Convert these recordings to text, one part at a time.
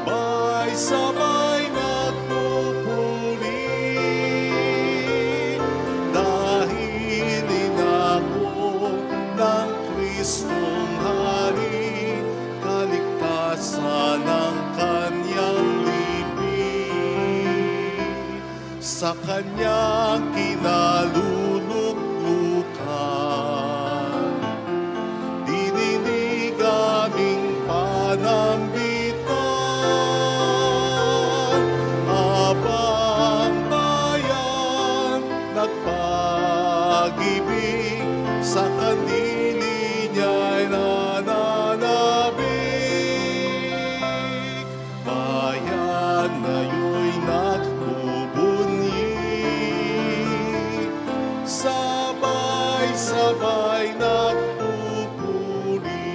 sabay-sabay nagpupuri dahil inako ng Kristong Hari, kaligtasan ng Kanyang libing. Sa Kanyang kinaluluglukan, dininig aming panambitan. Abang bayan nagpag-ibig, sa kandili niya'y nananabik. Bayan ngayon'y nagbubunyi, sabay-sabay nagpupuri.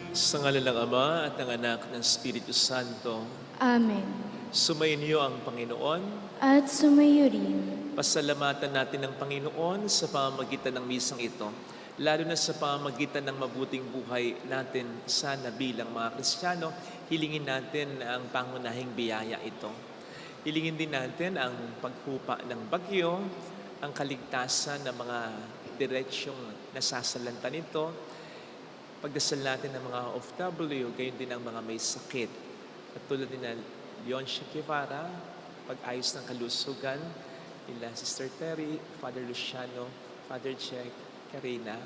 Sa ngalan ng Ama at ng Anak ng Espiritu Santo, Amen. sumainyo ang Panginoon. At sumayo rin. Pasalamatan natin ang Panginoon sa pamamagitan ng misang ito, lalo na sa pamamagitan ng mabuting buhay natin sana bilang mga Kristiyano. Hilingin natin ang pangunahing biyaya ito. Hilingin din natin ang paghupa ng bagyo, ang kaligtasan ng mga diretsyong nasasalanta nito. Pagdasal natin ng mga OFW, gayon din ang mga may sakit. At tulad ni Leon Shakivara, pag-ayos ng kalusugan, nila Sister Terry, Father Luciano, Father Jack, Karina.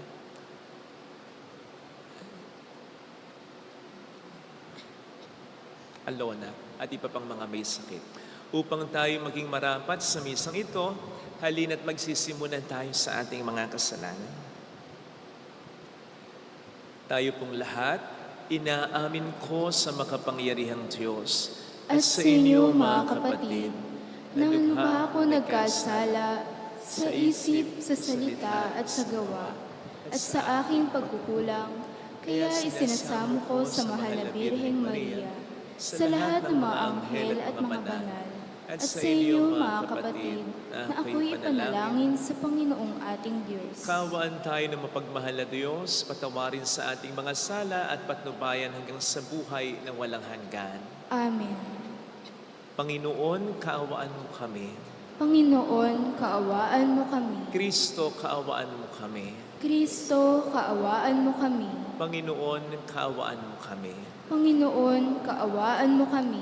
Alona, at iba pang mga may sakit. Upang tayo maging marapat sa misang ito, halina't magsisimulan tayo sa ating mga kasalanan. Tayo pong lahat, inaamin ko sa makapangyarihang Diyos At sa inyo, mga kapatid, na lubha ako nagkasala sa isip, sa salita at sa gawa, at sa aking pagkukulang, kaya isinasamo ko sa mahal na Birheng Maria, sa lahat ng mga anghel at mga banal, at sa inyo, mga kapatid, na ako'y ipanalangin sa Panginoong ating Diyos. Kawaan tayo ng mapagmahal na Diyos, patawarin sa ating mga sala at patnubayan hanggang sa buhay ng walang hanggan. Amen. Panginoon, kaawaan mo kami. Panginoon, kaawaan mo kami. Kristo, kaawaan mo kami. Kristo, kaawaan mo kami. Panginoon, kaawaan mo kami. Panginoon, kaawaan mo kami.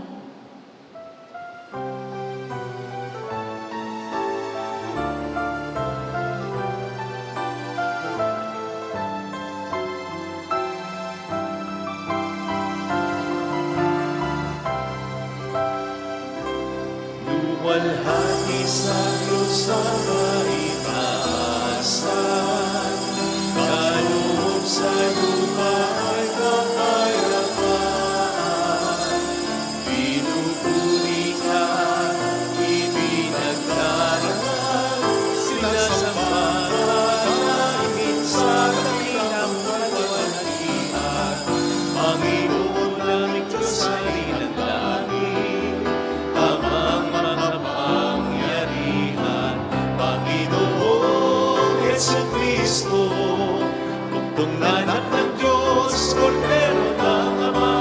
Luwalhati sa Diyos ang kaitaasan, kaloob sa lupa ay kapayapaan. Pinupuri ka, ibinagdarasal, sinasambahan, sa kanilang kalwalhatian. Panginoon naming Diyos ay nanalangin, amang makapangyarihan. Panginoong Jesucristo, buktong na anak ng Diyos, Kordero ng Ama,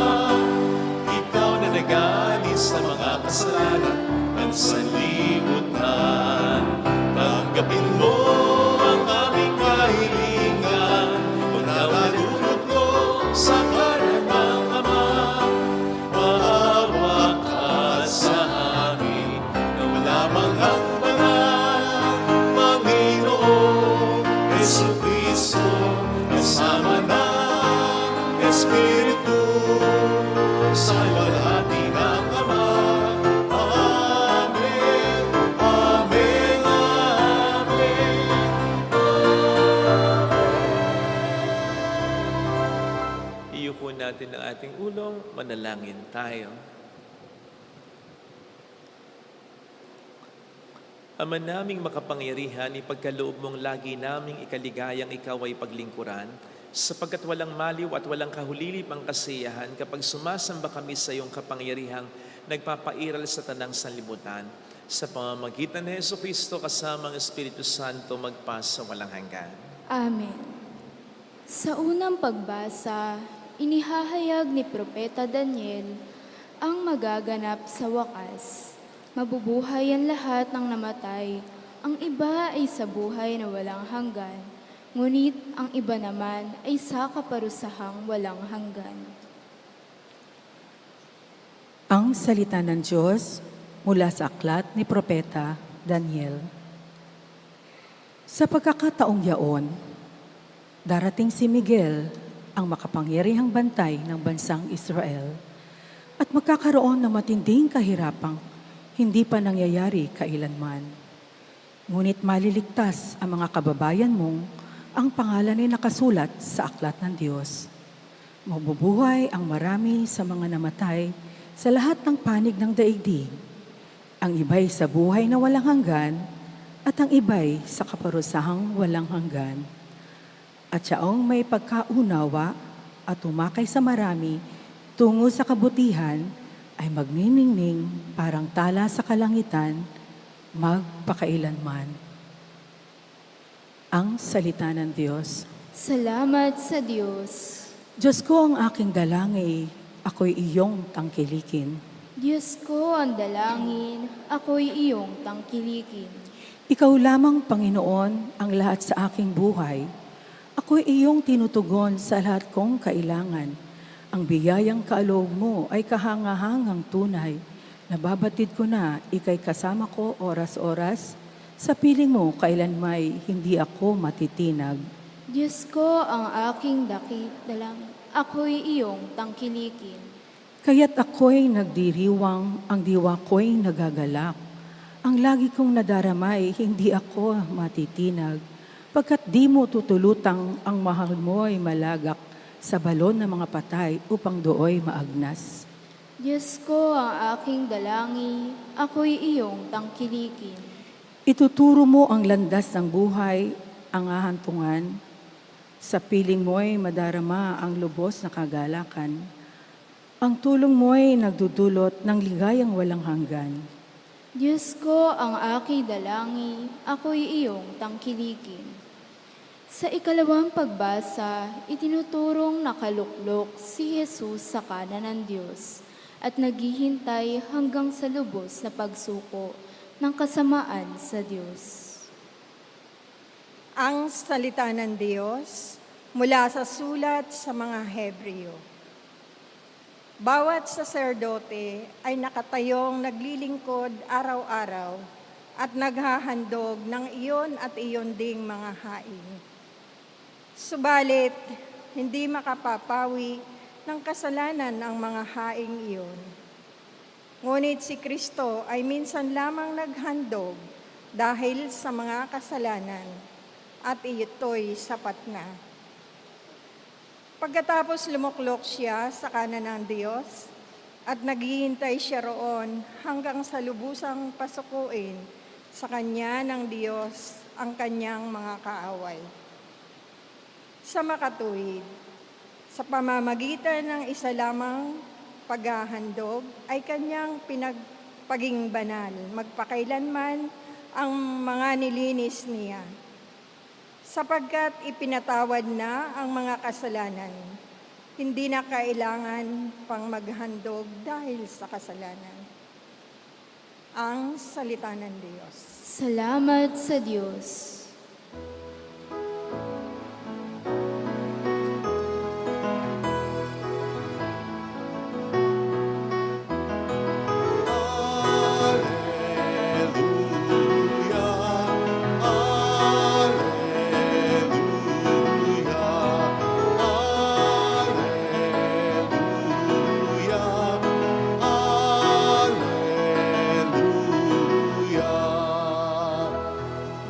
ikaw na nagalit sa mga kasalanan ng sanlibutan. Tanggapin mo ang aming kahilingan, unawang lulubog sa kanan ng Ama. Maawa ka sa amin, na wala mang hangganan, Panginoong Jesucristo, kasama ng Espiritu, sa luwalhati ng Ama. Amen, amen, amen. Iyuko natin ang ating ulo, manalangin tayo. Ama naming makapangyarihan, ipagkaloob mong lagi naming ikaligayang ikaw ay paglingkuran, sapagkat walang maliw at walang kahulilip ang kasiyahan kapag sumasamba kami sa iyong kapangyarihang nagpapairal sa tanang sanlibutan. Sa pamamagitan ni Jesucristo kasama ang Espiritu Santo magpasa walang hanggan. Amen. Sa unang pagbasa, inihahayag ni Propeta Daniel ang magaganap sa wakas. Mabubuhay ang lahat ng namatay, ang iba ay sa buhay na walang hanggan, ngunit ang iba naman ay sa kaparusahang walang hanggan. Ang salita ng Diyos mula sa aklat ni Propeta Daniel. Sa pagkakataong yaon, darating si Miguel, ang makapangyarihang bantay ng bansang Israel, at magkakaroon ng matinding kahirapang hindi pa nangyayari kailanman. Ngunit maliligtas ang mga kababayan mong ang pangalan ay nakasulat sa aklat ng Diyos. Mabubuhay ang marami sa mga namatay sa lahat ng panig ng daigdig. Ang iba'y sa buhay na walang hanggan at ang iba'y sa kaparusahang walang hanggan. At siyaong may pagkaunawa at tumakay sa marami tungo sa kabutihan ay magniningning parang tala sa kalangitan magpakailanman. Ang salita ng Diyos. Salamat sa Diyos. Diyos ko ang aking dalangin, ako'y iyong tangkilikin. Diyos ko ang dalangin, ako'y iyong tangkilikin. Ikaw lamang, Panginoon, ang lahat sa aking buhay. Ako'y iyong tinutugon sa lahat kong kailangan. Ang biyayang kaaloob mo ay kahangahangang tunay. Nababatid ko na ika'y kasama ko oras-oras. Sa piling mo, kailan may hindi ako matitinag. Diyos ko ang aking dalangin, ako'y iyong tangkilikin. Kaya't ako'y nagdiriwang, ang diwa ko'y nagagalak. Ang lagi kong nadaramay, hindi ako matitinag. Pagkat di mo tutulutang ang mahal mo ay malagak sa balon ng mga patay upang dooy maagnas. Diyos ko ang aking dalangin, ako'y iyong tangkilikin. Ituturo mo ang landas ng buhay, ang ahantungan. Sa piling mo'y madarama ang lubos na kagalakan. Ang tulong mo'y nagdudulot ng ligayang walang hanggan. Diyos ko ang aking dalangin, ako'y iyong tangkilikin. Sa ikalawang pagbasa, itinuturong nakaluklok si Jesus sa kanan ng Diyos at naghihintay hanggang sa lubos na pagsuko ng kasamaan sa Diyos. Ang salita ng Diyos mula sa sulat sa mga Hebreo. Bawat saserdote ay nakatayong naglilingkod araw-araw at naghahandog ng iyon at iyon ding mga hain. Subalit, hindi makapapawi ng kasalanan ang mga haing iyon. Ngunit si Kristo ay minsan lamang naghandog dahil sa mga kasalanan at ito'y sapat na. Pagkatapos lumuklok siya sa kanan ng Diyos at naghihintay siya roon hanggang sa lubusang pasukuin sa Kanya ng Diyos ang Kanyang mga kaaway. Sa makatuwid, sa pamamagitan ng isa lamang paghahandog ay Kanyang pinagpaging banal, magpakailanman ang mga nilinis niya. Sapagkat ipinatawad na ang mga kasalanan, hindi na kailangan pang maghandog dahil sa kasalanan. Ang salita ng Diyos. Salamat sa Diyos.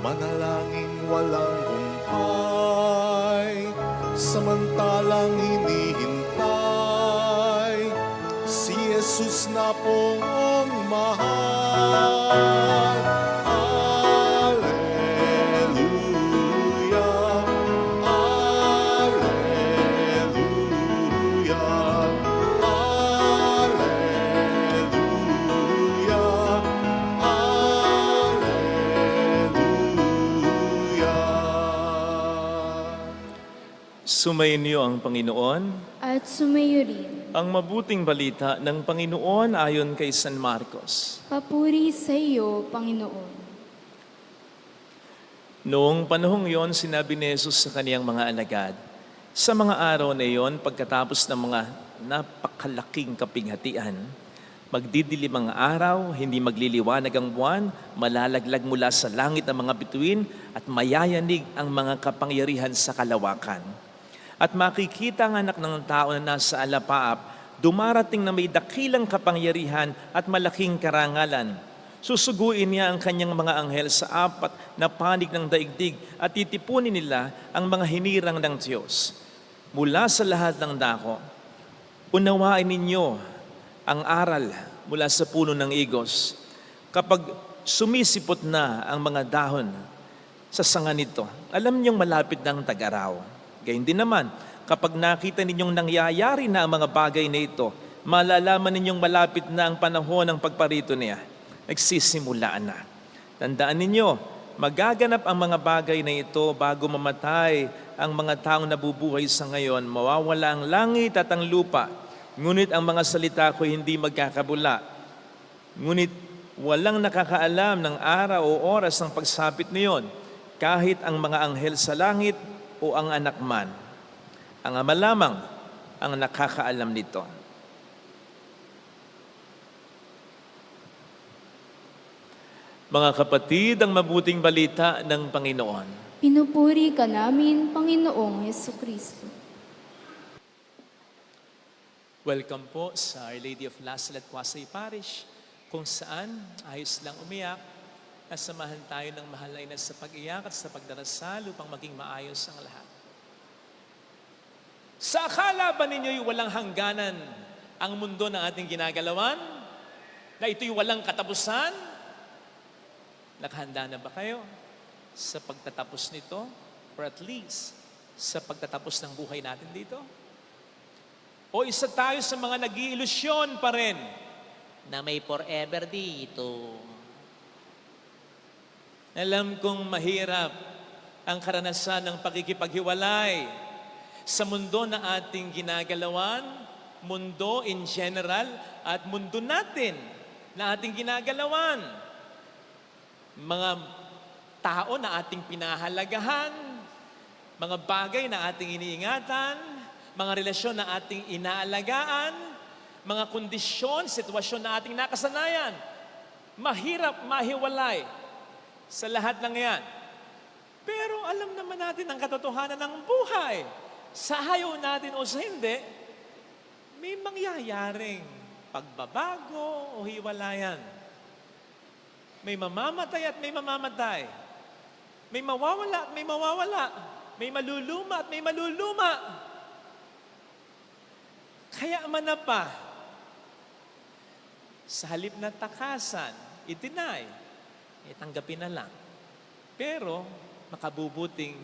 Manalangin walang humpay, samantalang hinihintay, si Jesus na pong mahal. Alleluia, alleluia, alleluia, alleluia. Sumainyo ang Panginoon. at sumayo rin. Ang mabuting balita ng Panginoon ayon kay San Marcos. Papuri sa iyo, Panginoon. Noong panahong yon, sinabi ni Jesus sa kaniyang mga alagad, sa mga araw na iyon, pagkatapos ng mga napakalaking kapinghatian, magdidilim ang araw, hindi magliliwanag ang buwan, malalaglag mula sa langit ang mga bituin, at mayayanig ang mga kapangyarihan sa kalawakan. At makikita ang anak ng tao na nasa alapaap, dumarating na may dakilang kapangyarihan at malaking karangalan. Susuguin niya ang kanyang mga anghel sa apat na panig ng daigdig at titipunin nila ang mga hinirang ng Diyos. Mula sa lahat ng dako, unawain ninyo ang aral mula sa puno ng igos. Kapag sumisipot na ang mga dahon sa sanga nito, alam niyong malapit ng tag-araw. Gayun din naman, kapag nakita ninyong nangyayari na ang mga bagay na ito, malalaman ninyong malapit na ang panahon ng pagparito niya. Nagsisimula na. Tandaan ninyo, magaganap ang mga bagay na ito bago mamatay ang mga taong nabubuhay sa ngayon. Mawawala ang langit at ang lupa. Ngunit ang mga salita ko hindi magkakabula. Ngunit walang nakakaalam ng araw o oras ng pagsapit niyon, kahit ang mga anghel sa langit o ang anak man. Ang Ama lamang ang nakakaalam nito. Mga kapatid, ang mabuting balita ng Panginoon. Pinupuri ka namin, Panginoong Hesukristo. Welcome po sa Our Lady of Lasalle at Quasay Parish, kung saan ayos lang umiyak, nasamahan tayo ng mahal na ina sa pag-iyak at sa pagdarasal upang maging maayos ang lahat. Sa akala ba ninyo'y walang hangganan ang mundo ng ating ginagalawan? Na ito'y walang katapusan? Nakahanda na ba kayo sa pagtatapos nito? Or at least sa pagtatapos ng buhay natin dito? O isa tayo sa mga nag-iilusyon pa rin na may forever dito? Alam kong mahirap ang karanasan ng pagkikipaghiwalay sa mundo na ating ginagalawan, mundo in general, at mundo natin na ating ginagalawan. Mga tao na ating pinahalagahan, mga bagay na ating iniingatan, mga relasyon na ating inaalagaan, mga kondisyon, sitwasyon na ating nakasanayan. Mahirap mahiwalay sa lahat ng yan. Pero alam naman natin ang katotohanan ng buhay. Sa ayaw natin o sa hindi, may mangyayaring pagbabago o hiwalayan. May mamamatay at may mamamatay. May mawawala at may mawawala. May maluluma at may maluluma. Kaya manapa, sa halip na takasan, itinay, tanggapin na lang. Pero, makabubuting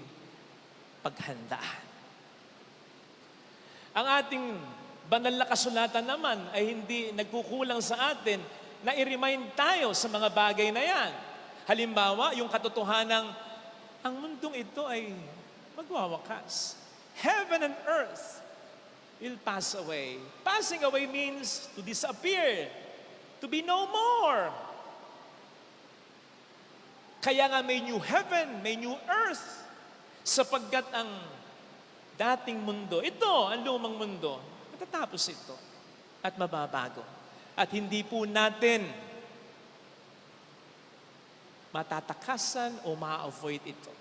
paghandaan. Ang ating banal na kasulatan naman ay hindi nagkukulang sa atin na i-remind tayo sa mga bagay na yan. Halimbawa, yung katotohanang ang mundong ito ay magwawakas. Heaven and earth will pass away. Passing away means to disappear, to be no more. Kaya nga may new heaven, may new earth, sapagkat ang dating mundo, ito, ang lumang mundo, matatapos ito at mababago. At hindi po natin matatakasan o ma-avoid ito.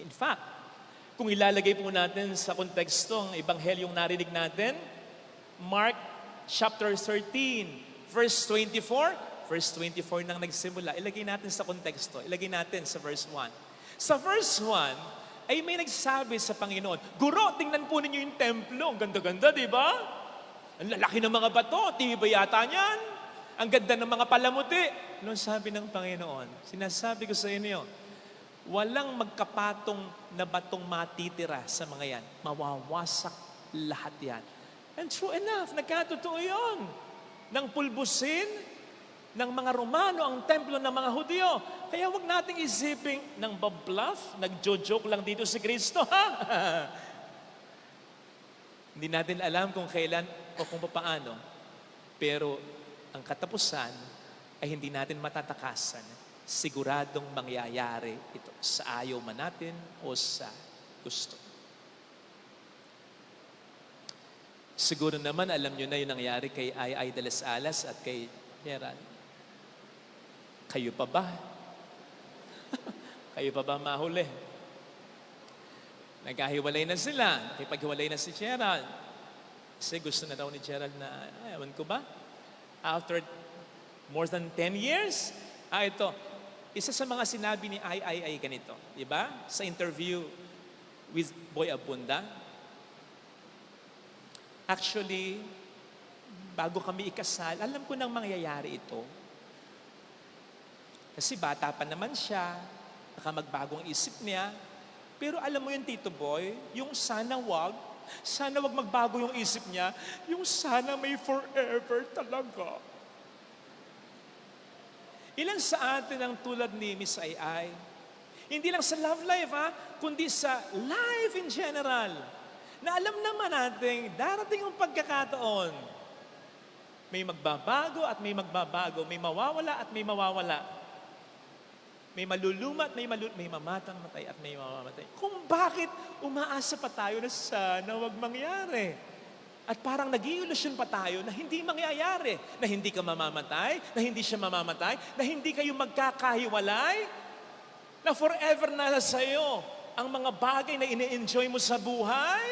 In fact, kung ilalagay po natin sa konteksto ang ebanghelyong narinig natin, Mark chapter 13, verse 24, verse 24 nang nagsimula. Ilagay natin sa konteksto. Ilagay natin sa verse 1. Sa verse 1, ay may nagsabi sa Panginoon, Guro, tingnan po ninyo yung templo. Ang ganda-ganda, di ba? Ang lalaki ng mga bato, tibay yata niyan. Ang ganda ng mga palamuti. Noon sabi ng Panginoon, sinasabi ko sa inyo, walang magkapatong na batong matitira sa mga yan. Mawawasak lahat yan. And true enough, nagkatotoo yun. Nang pulbusin ng mga Romano ang templo ng mga Hudyo. Kaya wag nating isiping ng babluff, nagjo-joke lang dito si Kristo, ha? Hindi natin alam kung kailan o kung paano. Pero ang katapusan ay hindi natin matatakasan. Siguradong mangyayari ito sa ayaw man natin o sa gusto. Siguro naman alam nyo na yung nangyari kay Ay de las Alas at kay Gerald. Kayo pa ba? Kayo pa ba mahuli? Nagkahiwalay na sila. Nakipaghiwalay na si Gerald. Kasi gusto na daw ni Gerald na, ewan ko ba? After more than 10 years, ito, isa sa mga sinabi ni ay ganito. Diba? Sa interview with Boy Abunda. Actually, bago kami ikasal, alam ko nang mangyayari ito. Kasi bata pa naman siya, baka magbagong isip niya. Pero alam mo yun, Tito Boy, yung sana wag magbago yung isip niya, yung sana may forever talaga. Ilan sa atin ang tulad ni Miss Ay? Hindi lang sa love life, kundi sa life in general. Na alam naman natin, darating ang pagkakataon. May magbabago at may magbabago. May mawawala at may mawawala. May maluluma at may mamatang matay at may mamamatay. Kung bakit umaasa pa tayo na sana wag mangyari. At parang nag-iilusyon pa tayo na hindi mangyayari. Na hindi ka mamamatay, na hindi siya mamamatay, na hindi kayo magkakahiwalay, na forever na sa'yo ang mga bagay na ine-enjoy mo sa buhay,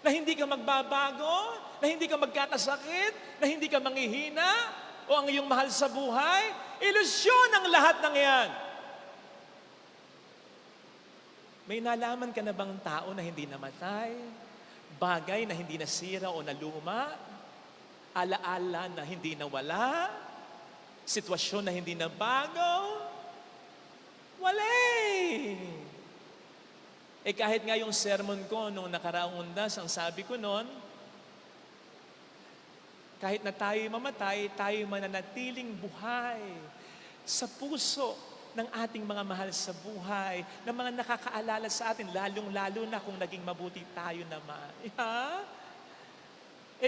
na hindi ka magbabago, na hindi ka magkakasakit, na hindi ka manghihina, o ang iyong mahal sa buhay. Ilusyon ang lahat ng yan. May nalaman ka na bang tao na hindi namatay? Bagay na hindi nasira o naluma? Alaala na hindi nawala? Sitwasyon na hindi nabago? Wala eh. Kahit nga yung sermon ko nung nakaraang undas, ang sabi ko noon, kahit na tayo mamatay, tayo mananatiling buhay sa puso ng ating mga mahal sa buhay, ng mga nakakaalala sa atin, lalong-lalo na kung naging mabuti tayo naman. Ha?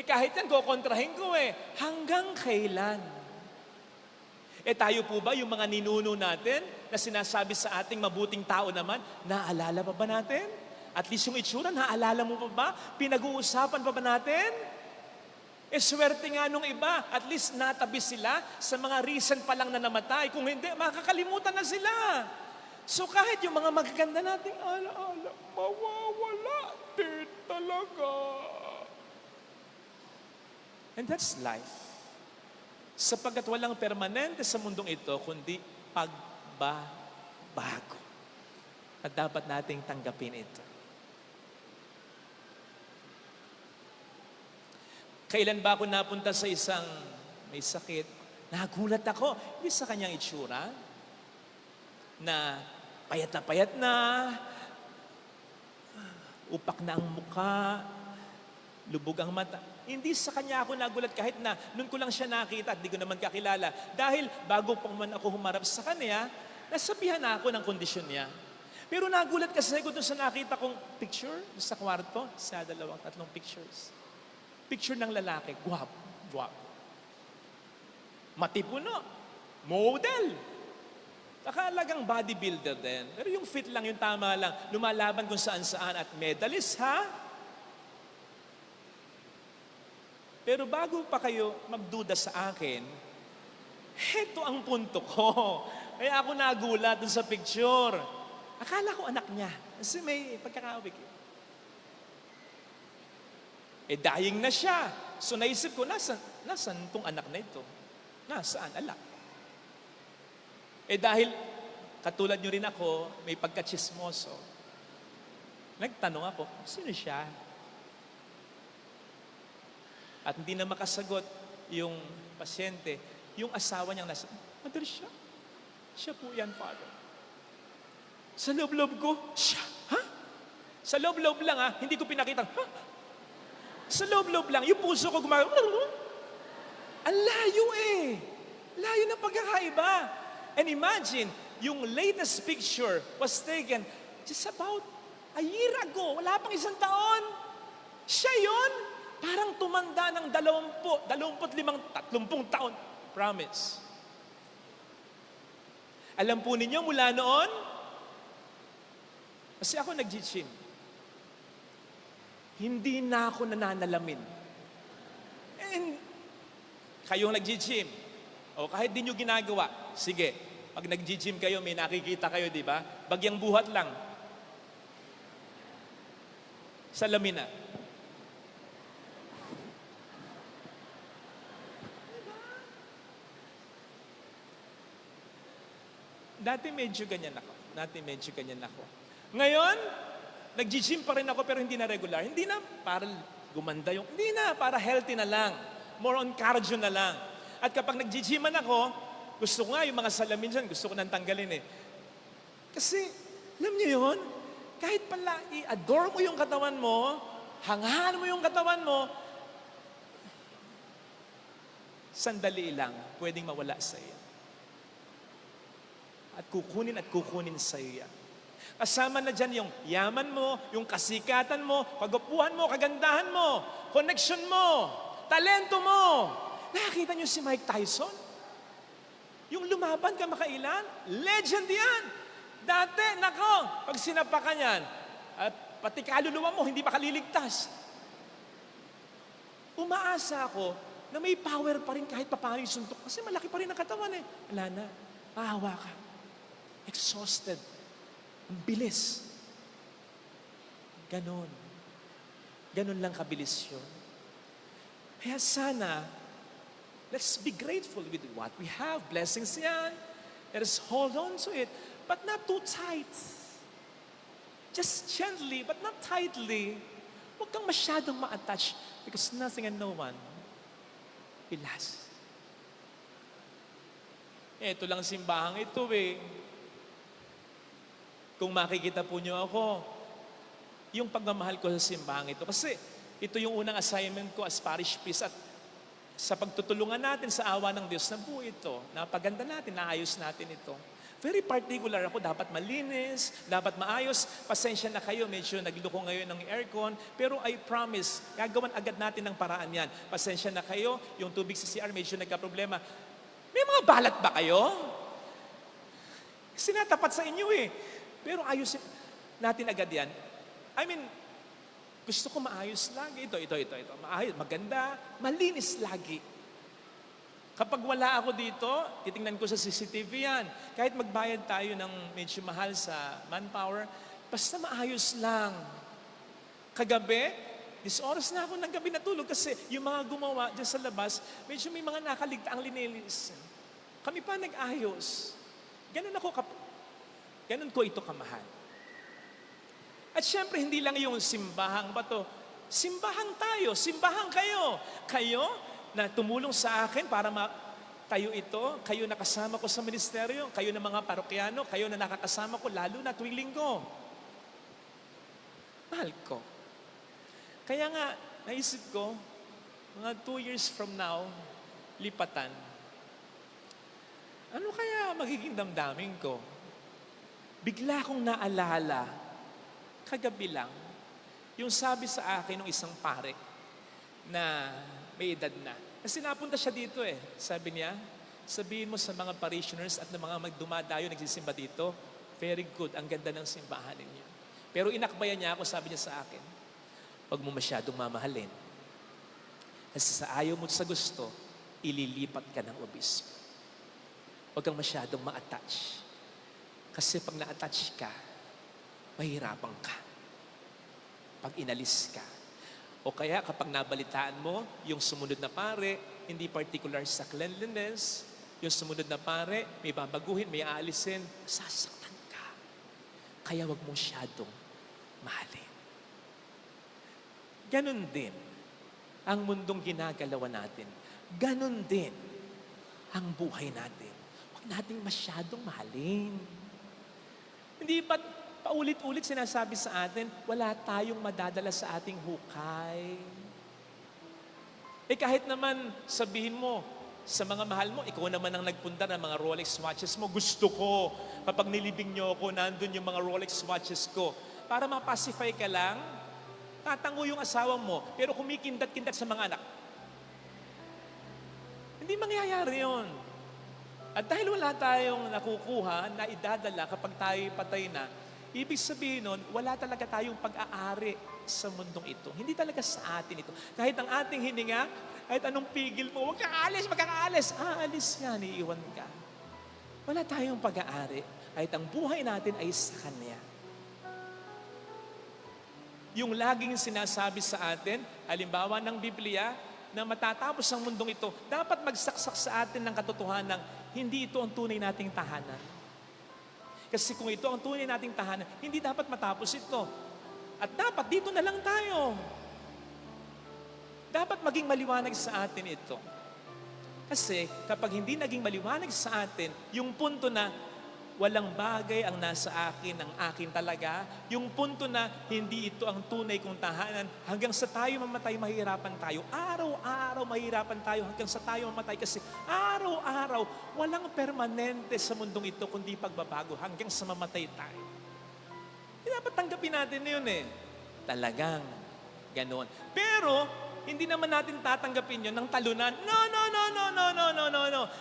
Kahit yan, kukontrahin ko hanggang kailan? Tayo po ba, yung mga ninuno natin, na sinasabi sa ating mabuting tao naman, naalala pa ba natin? At least yung itsura, naalala mo pa ba? Pinag-uusapan pa ba natin? Swerte nga nung iba, at least natabi sila sa mga recent pa lang na namatay. Kung hindi, makakalimutan na sila. So kahit yung mga magaganda nating alaala, mawawala din talaga. And that's life. Sapagkat walang permanente sa mundong ito, kundi pagbabago. At dapat nating tanggapin ito. Kailan ba ako napunta sa isang may sakit? Nagulat ako. Hindi sa kanyang itsura. Na payat na, upak na ang mukha, lubog ang mata. Hindi sa kanya ako nagulat kahit na noon ko lang siya nakita at di ko naman kakilala. Dahil bago pa man ako humarap sa kanya, nasabihan na ako ng kondisyon niya. Pero nagulat kasi ako doon sa nakita kong picture sa kwarto, sa 2-3 pictures. Picture ng lalaki, guwapo. Matipuno, model. Nakalagang bodybuilder din. Pero yung fit lang, yung tama lang, lumalaban kung saan-saan at medalist, ha? Pero bago pa kayo magduda sa akin, heto ang punto ko. Kaya ako nagulat dun sa picture. Akala ko anak niya. Kasi may pagkakawik. Dying na siya. So naisip ko, nasan tong anak na ito? Nasaan? Ala. Dahil katulad nyo rin ako, may pagkachismoso. Nagtanong ako, sino siya? At hindi na makasagot yung pasyente, yung asawa niyang nasa, Mother, siya. Siya po yan, Father. Sa loob-loob ko, siya. Ha? Sa loob-loob lang, hindi ko pinakita. Sa loob-loob lang, yung puso ko gumagawa. Ang layo Layo ng pagkakaiba. And imagine, yung latest picture was taken just about a year ago. Wala pang 1 taon. Siya yon. Parang tumanda ng 30 taon. Promise. Alam po ninyo mula noon, kasi ako nag-gym. Hindi na ako nananalamin. And kayong nag-gym, o kahit di nyo ginagawa, sige, pag nag-gym kayo, may nakikita kayo, di ba? Bagyang buhat lang. Salamin na. Dati medyo ganyan ako. Ngayon, nag-gym pa rin ako pero hindi na regular. Hindi na para gumanda yung, hindi na, para healthy na lang. More on cardio na lang. At kapag nag-gyman ako, gusto ko nga yung mga salamin dyan, gusto ko nang tanggalin eh. Kasi, alam niyo yun, kahit pala i-adore mo yung katawan mo, hangahan mo yung katawan mo, sandali lang, pwedeng mawala sa iyo. At kukunin sa iyo yan. Kasama na dyan yung yaman mo, yung kasikatan mo, kagapuhan mo, kagandahan mo, connection mo, talento mo. Nakakita niyo si Mike Tyson? Yung lumaban ka makailan, legend yan. Dati, nako, pag sinapakan yan, at pati kaluluwa mo, hindi makaliligtas. Umaasa ako na may power pa rin kahit papaano yung suntok. Kasi malaki pa rin ang katawan eh. Wala na, mahawa ka. Exhausted. Ang bilis. Ganon. Ganon lang kabilis yun. Kaya sana, let's be grateful with what we have. Blessings yan. Let us hold on to it, but not too tight. Just gently, but not tightly. Huwag kang masyadong ma-attach because nothing and no one will last. Ito lang simbahang ito eh. Kung makikita po niyo ako, yung pagmamahal ko sa simbahang ito. Kasi ito yung unang assignment ko as parish priest at sa pagtutulungan natin sa awa ng Diyos na po ito, napaganda natin, naayos natin ito. Very particular ako, dapat malinis, dapat maayos. Pasensya na kayo, medyo nagloko ngayon ng aircon, pero I promise, gagawan agad natin ng paraan yan. Pasensya na kayo, yung tubig sa CR medyo nagka-problema. May mga balat ba kayo? Sinatapat sa inyo eh. Pero ayusin natin agad yan. I mean, gusto ko maayos lagi. Ito. Maayos, maganda, malinis lagi. Kapag wala ako dito, titingnan ko sa CCTV yan. Kahit magbayad tayo ng medyo mahal sa manpower, basta maayos lang. Kagabi, this oras na ako ng gabi natulog kasi yung mga gumawa dyan sa labas, medyo may mga nakaligtaang linilis. Kami pa nag-ayos. Ganun ko ito kamahal. At syempre, hindi lang yung simbahang ba to. Simbahan tayo, simbahan kayo. Kayo na tumulong sa akin para tayo ito, kayo na kasama ko sa ministeryo, kayo na mga parokyano, kayo na nakakasama ko, lalo na tuwing linggo. Mahal ko. Kaya nga, naisip ko, mga 2 years from now, lipatan. Ano kaya magiging damdamin ko? Bigla kong naalala, kagabi lang, yung sabi sa akin ng isang pare na may edad na. Kasi napunta siya dito eh. Sabi niya, sabihin mo sa mga parishioners at ng mga magdumadayo nagsisimba dito, very good, ang ganda ng simbahan ninyo. Pero inakbayan niya ako, sabi niya sa akin, huwag mo masyadong mamahalin. Kasi sa ayaw mo sa gusto, ililipat ka ng obispo. Huwag kang masyadong ma-attach. Kasi pag na-attach ka, mahirapan ka. Pag inalis ka. O kaya kapag nabalitaan mo, yung sumunod na pare, hindi particular sa cleanliness, yung sumunod na pare, may babaguhin, may aalisin, sasaktan ka. Kaya wag mo masyadong mahalin. Ganon din ang mundong ginagalawan natin. Ganon din ang buhay natin. Huwag nating masyadong mahalin. Hindi ba't paulit-ulit sinasabi sa atin, wala tayong madadala sa ating hukay. Kahit naman sabihin mo sa mga mahal mo, ikaw naman ang nagpundar ng mga Rolex watches mo. Gusto ko, kapag nilibing niyo ako, nandun yung mga Rolex watches ko. Para mapacify ka lang, tatango yung asawa mo, pero kumikindat-kindat sa mga anak. Hindi mangyayari yun. At dahil wala tayong nakukuha na idadala kapag tayo patay na, ibig sabihin nun, wala talaga tayong pag-aari sa mundong ito. Hindi talaga sa atin ito. Kahit ang ating hininga, kahit anong pigil mo, huwag kang aalis, magkakaalis. Aalis yan, iiwan ka. Wala tayong pag-aari. Kahit ang buhay natin ay sa Kanya. Yung laging sinasabi sa atin, halimbawa ng Biblia, na matatapos ang mundong ito, dapat magsaksak sa atin ng katotohanan, hindi ito ang tunay nating tahanan. Kasi kung ito ang tunay nating tahanan, hindi dapat matapos ito. At dapat dito na lang tayo. Dapat maging maliwanag sa atin ito. Kasi kapag hindi naging maliwanag sa atin, yung punto na walang bagay ang nasa akin, ang akin talaga, yung punto na hindi ito ang tunay kong tahanan, hanggang sa tayo mamatay, mahirapan tayo. Araw-araw mahirapan tayo hanggang sa tayo mamatay kasi araw-araw walang permanente sa mundong ito kundi pagbabago hanggang sa mamatay tayo. Hindi dapat tanggapin natin yun eh. Talagang ganon. Pero hindi naman natin tatanggapin yun ng talunan. No.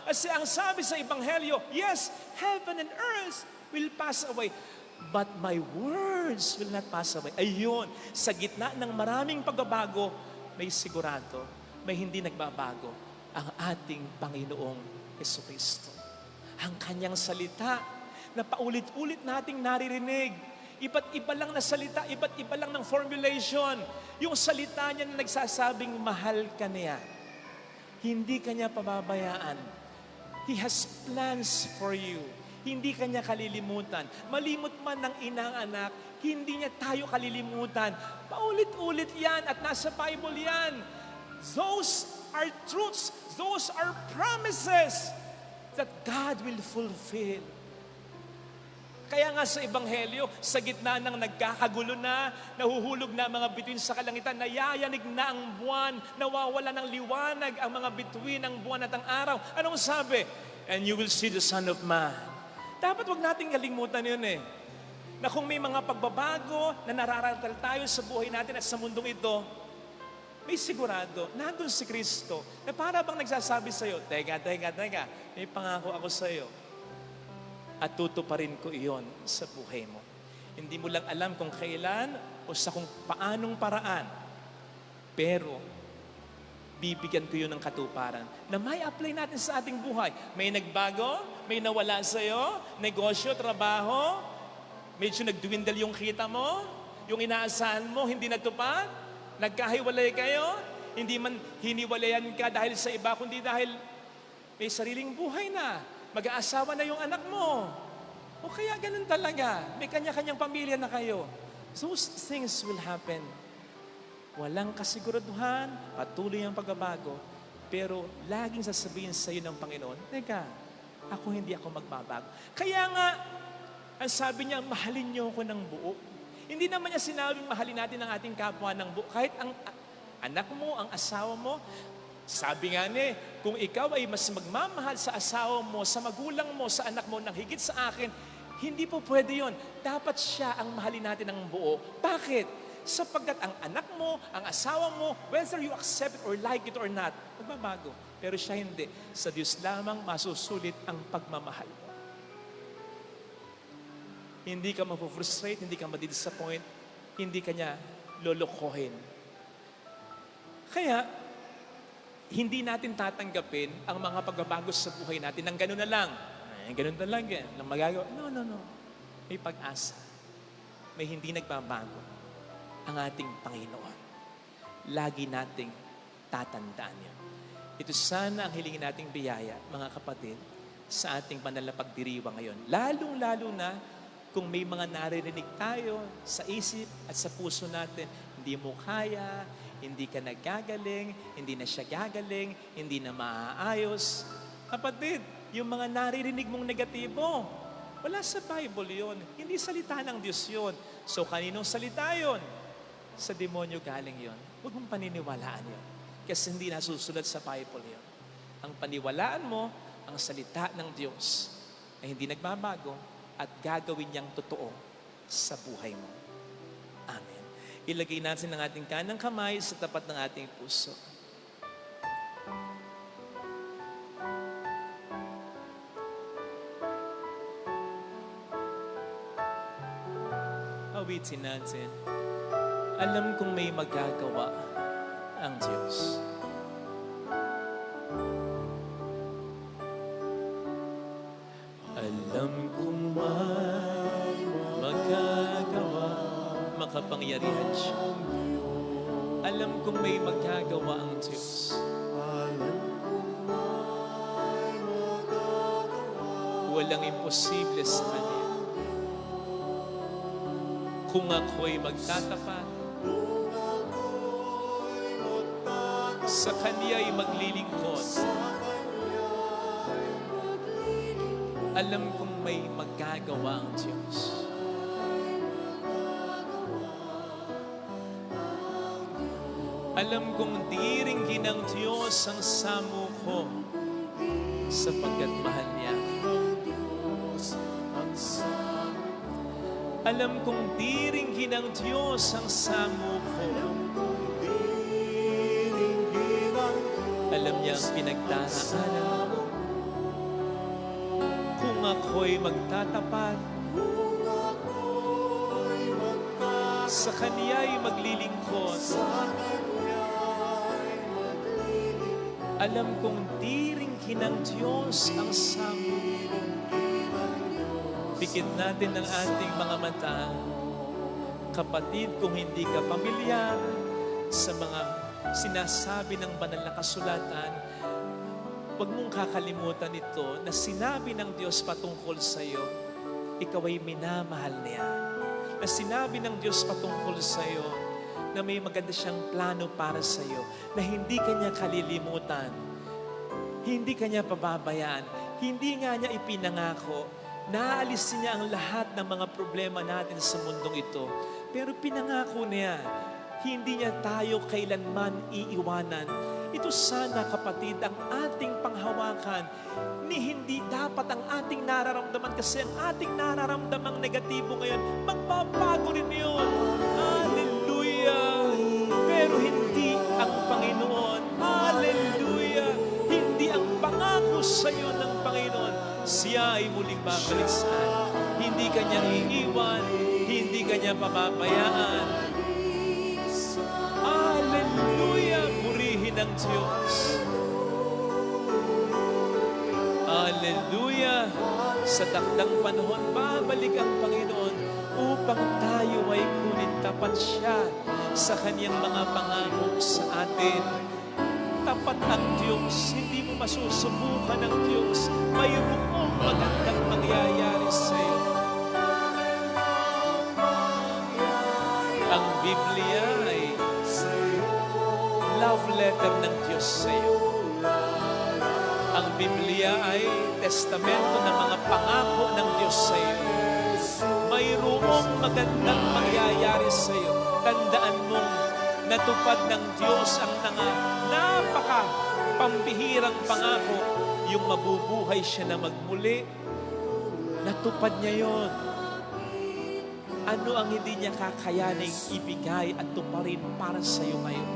Kasi ang sabi sa Ebanghelyo, yes, heaven and earth will pass away, but my words will not pass away. Ayun, sa gitna ng maraming pagbabago, may sigurado, may hindi nagbabago, ang ating Panginoong Jesucristo. Ang Kanyang salita na paulit-ulit nating naririnig. Iba't iba lang na salita, iba't iba lang ng formulation. Yung salita niya na nagsasabing, mahal ka niya. Hindi ka niya pababayaan. He has plans for you. Hindi ka niya kalilimutan. Malimot man ng inang anak, hindi niya tayo kalilimutan. Paulit-ulit yan at nasa Bible yan. Those are truths. Those are promises that God will fulfill. Kaya nga sa Ebanghelyo, sa gitna ng nagkakagulo na, nahuhulog na ang mga bituin sa kalangitan, nayayanig na ang buwan, nawawala ng liwanag ang mga bituin ng buwan at ang araw. Anong sabi? And you will see the Son of Man. Dapat wag nating kalimutan yun eh. Na kung may mga pagbabago na nararatal tayo sa buhay natin at sa mundong ito, may sigurado, nandun si Kristo, na para bang nagsasabi sa'yo, teka, may pangako ako sa'yo. At tutuparin ko iyon sa buhay mo. Hindi mo lang alam kung kailan o sa kung paanong paraan. Pero, bibigyan ko yun ng katuparan na may apply natin sa ating buhay. May nagbago, may nawala sa'yo, negosyo, trabaho, medyo nagdwindle yung kita mo, yung inaasahan mo, hindi natupad, nagkahiwalay kayo, hindi man hiniwalayan ka dahil sa iba, kundi dahil may sariling buhay na. Mag-aasawa na yung anak mo. O kaya ganun talaga. May kanya-kanyang pamilya na kayo. Those things will happen. Walang kasiguraduhan, patuloy ang pagbabago, pero laging sasabihin sa iyo ng Panginoon, teka, ako hindi ako magbabago. Kaya nga, ang sabi niya, mahalin niyo ako ng buo. Hindi naman niya sinabing mahalin natin ang ating kapwa ng buo. Kahit ang anak mo, ang asawa mo, sabi nga niya, kung ikaw ay mas magmamahal sa asawa mo, sa magulang mo, sa anak mo, nang higit sa akin, hindi po pwede yon. Dapat siya ang mahalin natin ng buo. Bakit? Sapagkat ang anak mo, ang asawa mo, whether you accept it or like it or not, magbabago. Pero siya hindi. Sa Diyos lamang masusulit ang pagmamahal mo. Hindi ka mapufrustrate, hindi ka madidisappoint, hindi ka niya lolokohin. Kaya, hindi natin tatanggapin ang mga pagbabago sa buhay natin ng gano'n na lang. Gano'n na lang yan. Lang magagawa. No. May pag-asa. May hindi nagbabago. Ang ating Panginoon. Lagi nating tatandaan yan. Ito sana ang hilingin nating biyaya, mga kapatid, sa ating banal na pagdiriwang ngayon. Lalong-lalo na kung may mga naririnig tayo sa isip at sa puso natin, hindi mo kaya, hindi ka nagagaling, hindi na siya gagaling, hindi na maaayos. Kapatid, yung mga naririnig mong negatibo, wala sa Bible yun. Hindi salita ng Diyos yun. So, kaninong salita yun? Sa demonyo galing yun. Huwag mong paniniwalaan yun. Kasi hindi nasusulat sa Bible yun. Ang paniwalaan mo, ang salita ng Diyos ay hindi nagbabago at gagawin niyang totoo sa buhay mo. Amen. Ilagay natin ang ating kanang kamay sa tapat ng ating puso. Awitin natin. Alam kong may magagawa ang Diyos. Alam kong may magagawa, makapangyarihan siya. Alam kong may magagawa ang Diyos. Walang imposible sa Kanya. Kung ako'y magtatapat, sa Kanya'y maglilingkod, alam kong may magagawa ang Diyos. Alam kong diringgin ng Diyos ang samo ko sapagkat mahal niya. Alam kong diringgin ng Diyos ang samo ko. Alam niya ang pinagdaraanan ko. Kung ako'y magtatapat, sa Kaniya'y maglilingkod, alam kong diringgin ng Diyos ang samo ko. Pikit natin ang ating mga mata. Kapatid, kung hindi ka pamilyar sa mga sinasabi ng banal na kasulatan, huwag mong kakalimutan ito na sinabi ng Diyos patungkol sa iyo, ikaw ay minamahal niya. Na sinabi ng Diyos patungkol sa iyo na may maganda siyang plano para sa iyo, na hindi kanya kalilimutan, hindi kanya pababayaan, hindi nga niya ipinangako. Naalisin niya ang lahat ng mga problema natin sa mundong ito. Pero pinangako niya, hindi niya tayo kailanman iiwanan. Ito sana, kapatid, ang ating panghawakan. Ni hindi dapat ang ating nararamdaman kasi ang ating nararamdamang negatibo ngayon, magbabago rin yun. Hallelujah! Pero hindi ang Panginoon. Hallelujah! Hindi ang pangako sa iyo ng Panginoon. Siya ay muling babalik sa atin. Hindi kanya iiwan, hindi kanya pababayaan. Hallelujah! Purihin ang Diyos. Hallelujah! Sa takdang panahon, babalik ang Panginoon upang tayo ay kunin tapat siya sa kanyang mga pangako sa atin. Tapat ang Diyos, hindi mo masusubukan ng Diyos. Mayroong magandang mangyayari sa iyo. Ang Biblia ay love letter ng Diyos sa iyo. Ang Biblia ay testamento ng mga pangako ng Diyos sa iyo. Mayroong magandang mangyayari sa iyo. Tandaan mong natupad ng Diyos ang napaka-pambihirang pangako, yung mabubuhay siya na magmuli. Natupad niya yon. Ano ang hindi niya kakayaning ibigay at tuparin para sa iyo ngayon?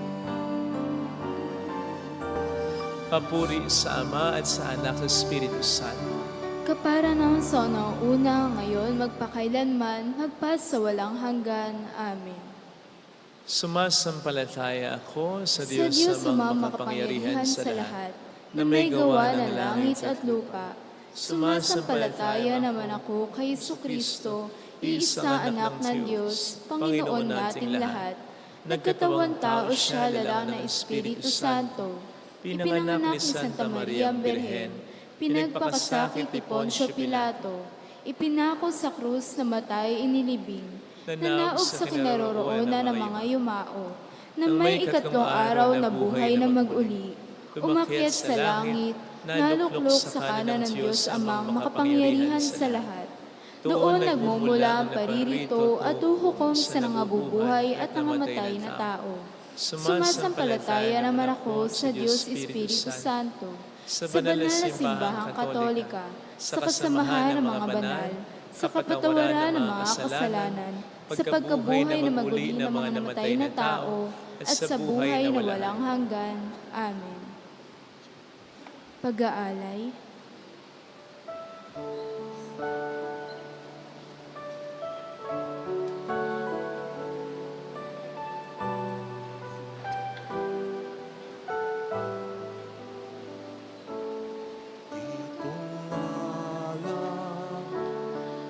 Papuri sa Ama at sa Anak at sa Espiritu Santo. Kapara ng sa una, ngayon, magpakailanman, magpas sa walang hanggan. Amen. Sumasampalataya ako sa Sa Diyos Diyos sa Ama mga makapangyarihan sa lahat, na may gawa ng langit at lupa. Sumasampalataya naman ako kay Jesucristo, iisa anak ng Diyos, Panginoon nating lahat. Nagkatawang tao siya, lala ng Espiritu Santo. Ipinanganak ni Santa Maria ang Birhen. Pinagpakasakit ni Poncio Pilato. Ipinako sa krus na matay inilibing. Nanaog sa kinaroroonan ng mga yumao. Na may ikatlong araw na buhay na mag-uli. Umakyat sa langit, naluklok sa kanan ng Diyos Amang makapangyarihan sa lahat. Doon nagmumula ang paririto at uhukom sa nangabubuhay at nangamatay na tao. Sumasampalataya naman ako sa Diyos Espiritu Santo, sa banal na simbahang katolika, sa kasamahan ng mga banal, sa kapatawaran ng mga kasalanan, sa pagkabuhay na maguli ng mga namatay na tao, at sa buhay na walang hanggan. Amen. Pag-aalay.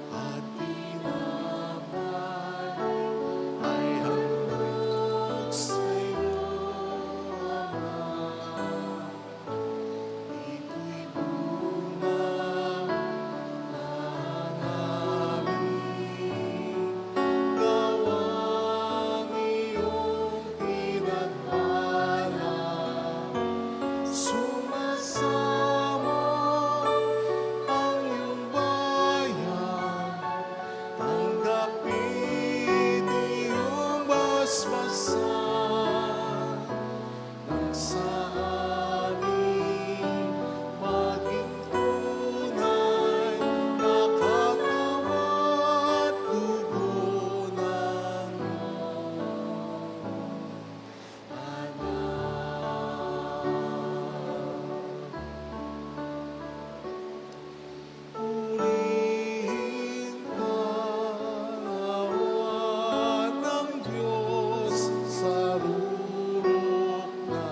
At tinapay ay handog sa'yo, Ama. Ito'y bunga ng aming gawang iyong pinagpala. Sumasamo ang iyong bayan, tanggapin iyong basbasan, nang sa amin maging tunay na katawan dugo ng Purihin kawan ng Diyos sa rurok na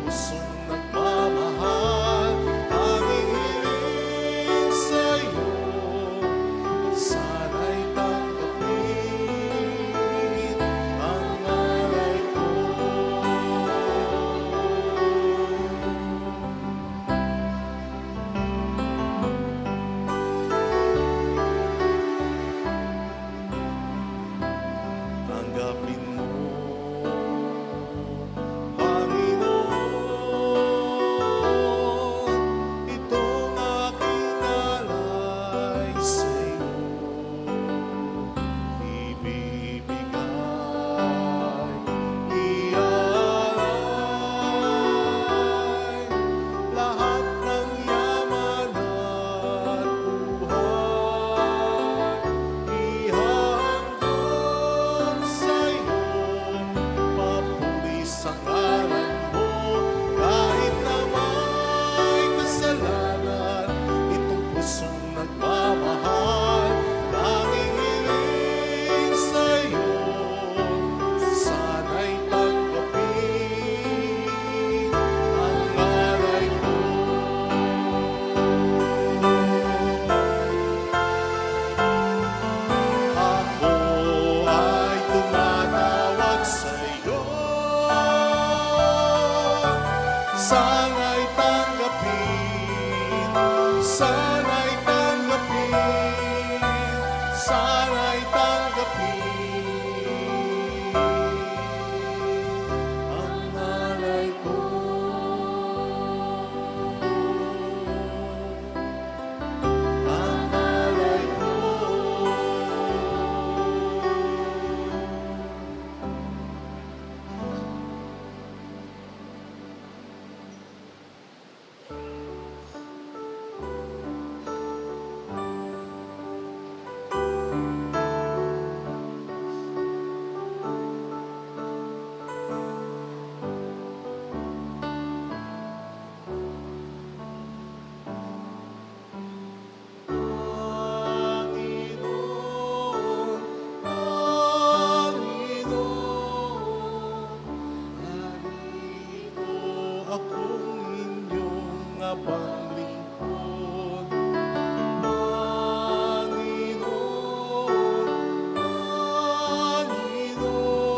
pusong nagmamahal, tanging hiling sa'yo, sana'y tanggapin ang alay ko. Tanggapin mo, Panginoon, itong aking alay sa'yo. Ibibigay, ialay, lahat ng yaman at buhay. Ihahandog sa'yo, mapulis ang ngalan mo, kahit na may kasalanan. Itong pusong nagmamahal, tanging hiling sa'yo, sana'y tanggapin ang alay ko. Ako ay tumatawag sa'yo, sana'y tanggapin, sana'y tanggapin, sana'y tanggapin ang alay ko. Ang alay ko. Panginoon, Panginoon, narito akong inyong abang lingkod. Panginoon, Panginoon,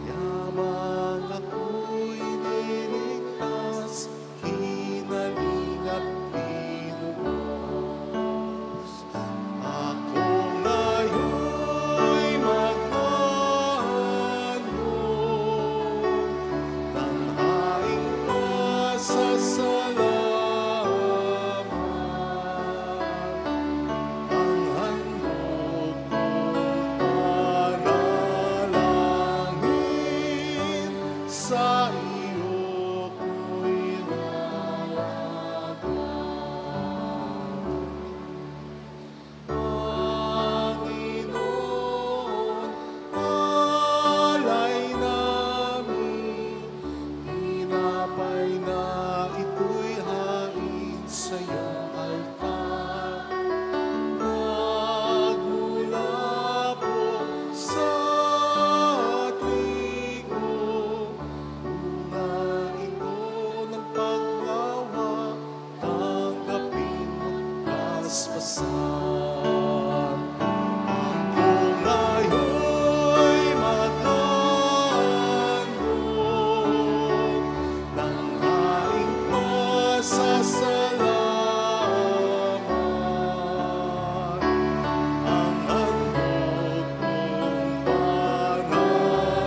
yamang ako'y niligtas, hinaling at pinubos. Ako ngayon'y maghahandog ng haing pasasalamat. Ang handog kong panalangin, sa iyo ko'y lalaban. Panginoon, alay namin, tinapay na ito'y hain sa iyong altar. Nagmula po sa trigo, bunga ito ng paggawa, tanggapin mo't paspasan. Ako ngayon'y maghahandog ng haing pasasalamat. Ang handog kong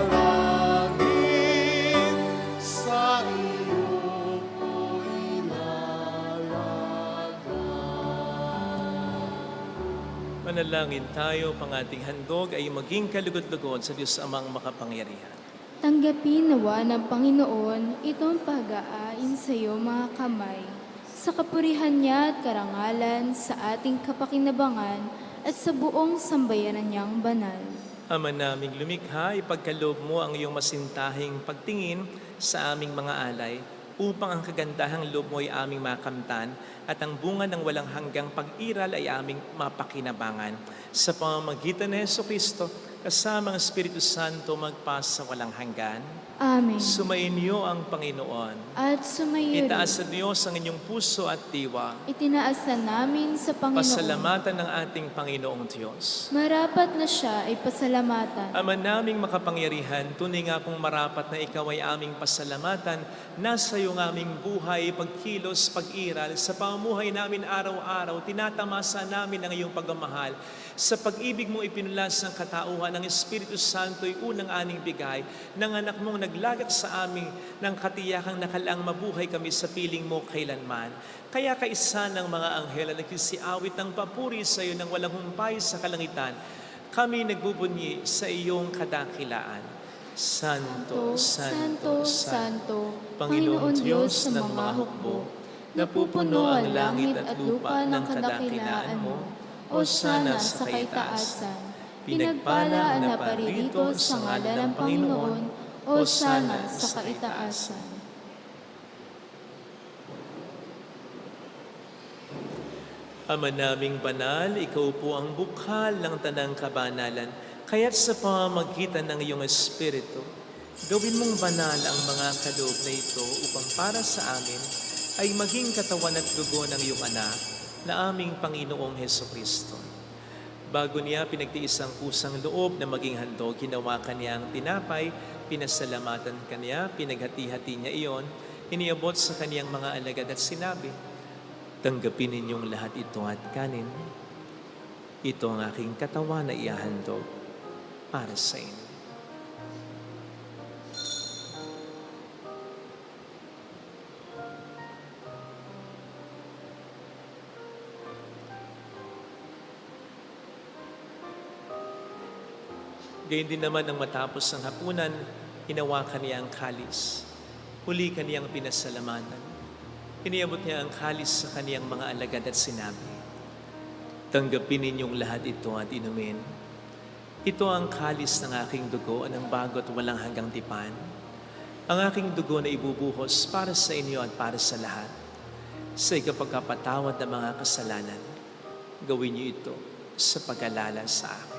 panalangin, sa iyo ko'y lalaban. Manalangin tayo, pang ating handog ay maging kalugod-lugod sa Diyos Amang makapangyarihan. Tanggapin nawa ng Panginoon itong pag-aain sa iyo mga kamay, sa kapurihan niya at karangalan, sa ating kapakinabangan at sa buong sambayanan niyang banal. Ama naming lumikha, ipagkaloob mo ang iyong masintahing pagtingin sa aming mga alay, upang ang kagandahang loob mo ay aming makamtan at ang bunga ng walang hanggang pag-iral ay aming mapakinabangan. Sa pamamagitan ni Jesucristo, kasama ang Espiritu Santo magpasa walang hanggan. Amen. Sumainyo ang Panginoon. At sumayo rin. Itaas sa Diyos ang inyong puso at diwa. Itinaasan namin sa Panginoon. Pasalamatan ng ating Panginoong Diyos. Marapat na siya ay pasalamatan. Ama naming makapangyarihan, tunay nga pong marapat na ikaw ay aming pasalamatan. Nasa iyong aming buhay, pagkilos, pag-iral, sa pamumuhay namin araw-araw, tinatamasa namin ang iyong pagmamahal. Sa pag-ibig mo ipinulas ng katauhan, ang Espiritu Santo ay unang aning bigay ng anak mong naglagak sa amin ng katiyakang nakalaang mabuhay kami sa piling mo kailanman. Kaya kaisa ng mga anghel na nagsisiawit ng papuri sa iyo ng walang humpay sa kalangitan, kami nagbubunyi sa iyong kadakilaan. Santo, Santo, Santo, Panginoon Diyos ng mga hukbo, napupuno ang langit at lupa ng kadakilaan mo, o sana sa kaitaasan. Pinagpala ang naparito sa ngalan ng Panginoon, o sana sa kaitaasan. Ama naming banal, ikaw po ang bukhal ng tanang kabanalan, kaya't sa pamamagitan ng iyong Espiritu, gawin mong banal ang mga kaloob na ito upang para sa amin ay maging katawan at dugo ng iyong anak na aming Panginoong Hesukristo. Bago niya pinagtiis ang kusang loob na maging handog, hinawakan niya ang tinapay, pinasalamatan kaniya, pinaghati-hati niya iyon, iniabot sa kaniyang mga alagad at sinabi, tanggapin ninyong lahat ito at kanin. Ito ang aking katawan na ihahandog para sa inyo. Gayun din naman ang matapos ng hapunan, hinawakan niya ang kalis. Huli kaniyang pinasalamatan. Iniabot niya ang kalis sa kaniyang mga alagad at sinabi, tanggapin ninyong lahat ito at inumin. Ito ang kalis ng aking dugo ng bago at walang hanggang tipan. Ang aking dugo na ibubuhos para sa inyo at para sa lahat. Sa ikapagkapatawad ng mga kasalanan, gawin niyo ito sa pag-alala sa akin.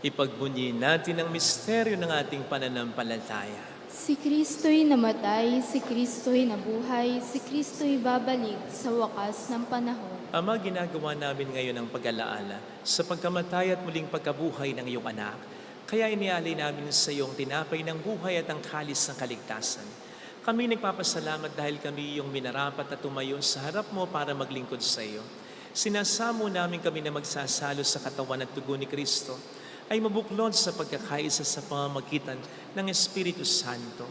Ipagbunyi natin ang misteryo ng ating pananampalataya. Si Kristo'y namatay, si Kristo'y nabuhay, si Kristo'y babalik sa wakas ng panahon. Ama, ginagawa namin ngayon ang pag-alaala sa pagkamatay at muling pagkabuhay ng iyong anak. Kaya inialay namin sa iyong tinapay ng buhay at ang kalis ng kaligtasan. Kami nagpapasalamat dahil kami iyong minarapat at tumayo sa harap mo para maglingkod sa iyo. Sinasamo namin kami na magsasalo sa katawan at dugo ni Kristo ay mabuklod sa pagkakaisa sa pamamagitan ng Espiritu Santo.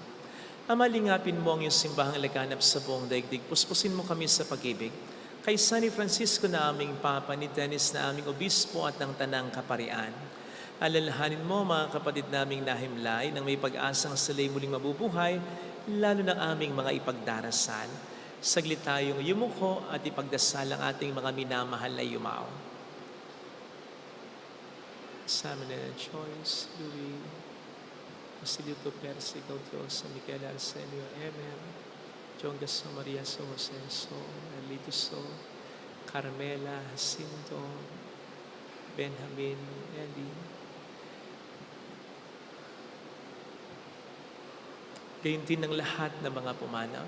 Ama, lingapin mo ang iyong simbahang laganap sa buong daigdig. Puspusin mo kami sa pag-ibig. Kay San Francisco na aming Papa, ni Dennis na aming Obispo at ng Tanang Kaparian. Alalahanin mo mga kapatid naming nahimlay nang may pag-asang sila'y muling mabubuhay, lalo ng aming mga ipagdarasal. Saglit tayong yumuko at ipagdasal ang ating mga minamahal na yumao. Samana Choice, Louis, Basilio Percy, Gautio, San Miguel Arsenio, Emer, Jongas Maria So, Joseso, Alito So, Carmela, Jacinto, Benjamin, Eddie. Gayun din ng lahat ng mga pumanaw.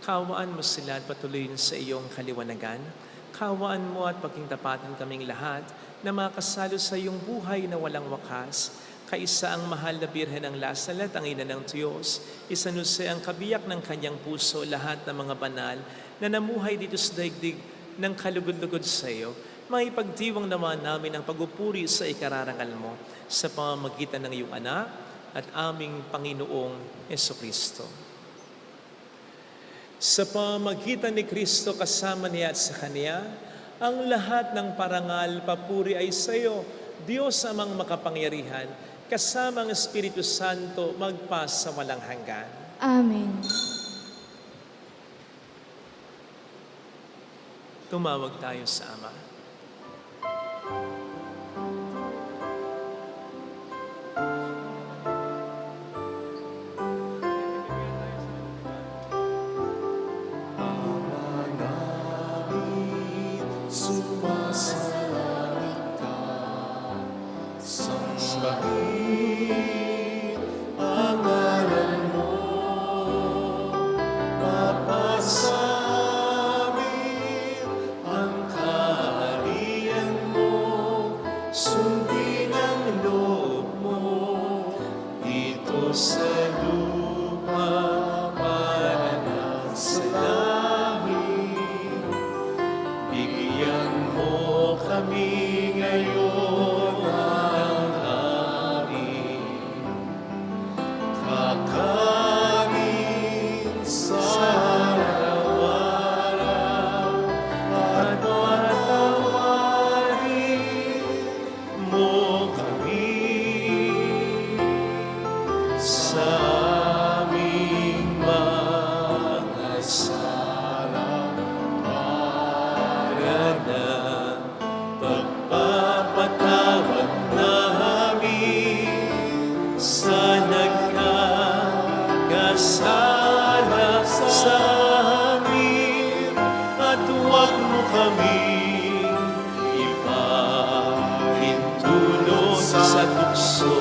Kawaan mo sila at patuloyin sa iyong kaliwanagan. Kawaan mo at pagkintapatan kaming lahat na makasalo sa iyong buhay na walang wakas. Kaisa ang mahal na Birhen ng Lasalet, ang ina ng Diyos. Isanuse ang kabiyak ng kanyang puso, lahat ng mga banal na namuhay dito sa daigdig ng kalugod-lugod sa iyo. Maipagdiwang naman namin ang pagupuri sa ikararangal mo sa pamamagitan ng iyong anak at aming Panginoong Hesukristo. Sa pamamagitan ni Kristo kasama niya at sa Kanya, ang lahat ng parangal, papuri ay sa iyo, Diyos amang makapangyarihan, kasama ang Espiritu Santo, magpa sa walang hanggan. Amen. Tumawag tayo sa Ama. sala sa amin at huwag mo kami ipahintulot sa tukso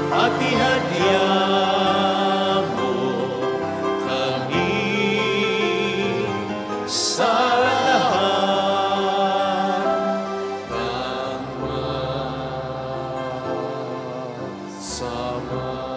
at ihadya mo kami sa lahat ng masama.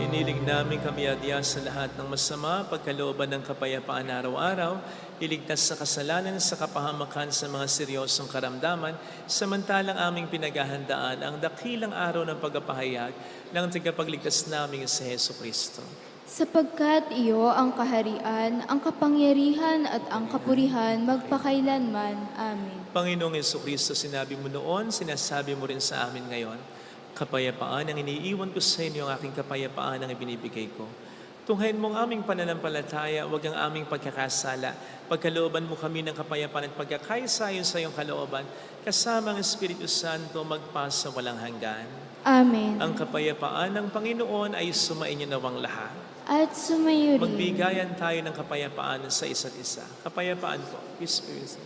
Iniling namin kami adya sa lahat ng masama, pagkalooban ng kapayapaan araw-araw, iligtas sa kasalanan, sa kapahamakan sa mga seryosong karamdaman, samantalang aming pinaghahandaan ang dakilang araw ng pagpapahayag ng tagapagligtas naming sa Heso Kristo. Sapagkat iyo ang kaharian, ang kapangyarihan at ang kapurihan magpakailanman. Amen. Panginoong Heso Kristo, sinabi mo noon, sinasabi mo rin sa amin ngayon, kapayapaan ang iniiwan ko sa inyo, ang aking kapayapaan ang ibinibigay ko. Tunghayin mo ang aming pananampalataya, huwag ang aming pagkakasala. Pagkalooban mo kami ng kapayapaan at pagkakaisayon sa iyong kalooban, kasama ang Espiritu Santo magpasa walang hanggan. Amen. Ang kapayapaan ng Panginoon ay sumainyo nawang lahat. At sumayo rin. Magbigayan tayo ng kapayapaan sa isa't isa. Kapayapaan po. Peace be with you.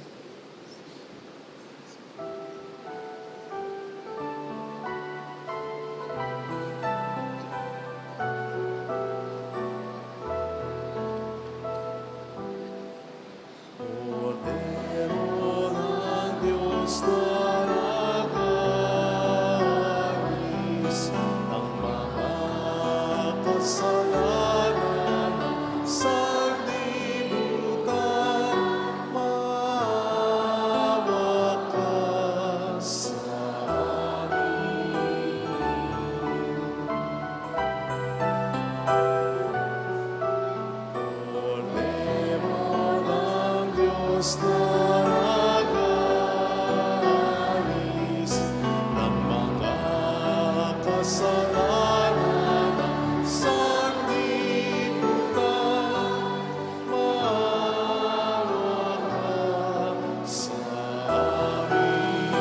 Cordero ng Diyos na nagalis ang mga kasalanan sa libutan, maawa ka sa amin. Cordero ng Diyos na nagalis ng mga kasalanan sa libutan, maawa ka sa amin.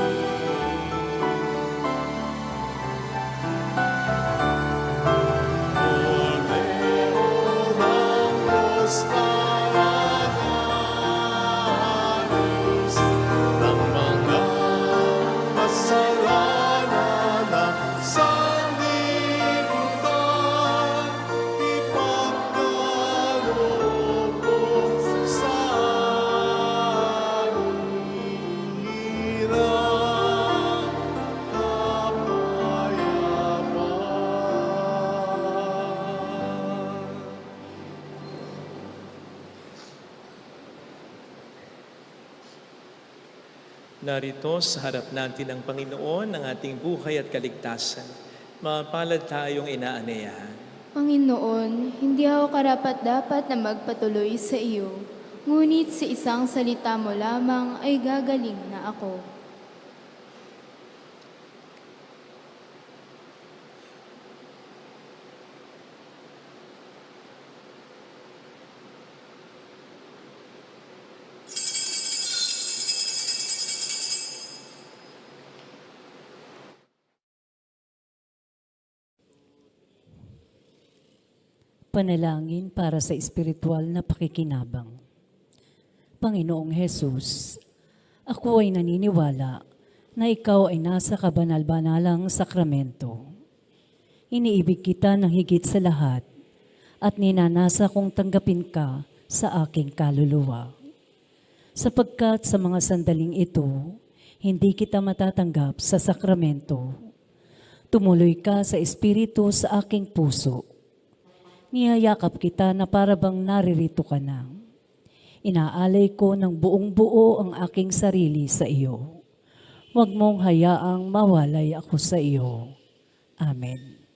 Cordero ng Diyos na nagalis ng mga kasalanan na sanlibutan, ipagkaloob mo sa hirap kapayapaan. Narito sa harap natin ang Panginoon, ang ating buhay at kaligtasan. Mapalad tayong inaanayahan. Panginoon, hindi ako karapat-dapat na magpatuloy sa iyo, ngunit sa isang salita mo lamang ay gagaling na ako. Panalangin para sa espiritual na pakikinabang. Panginoong Hesus, ako ay naniniwala na ikaw ay nasa kabanal-banalang sakramento. Iniibig kita ng higit sa lahat at ninanasa kong tanggapin ka sa aking kaluluwa. Sapagkat sa mga sandaling ito, hindi kita matatanggap sa sakramento. Tumuloy ka sa espiritu sa aking puso. Niyayakap kita na para bang naririto ka na. Inaalay ko ng buong buo ang aking sarili sa iyo. Huwag mong hayaang mawalay ako sa iyo. Amen.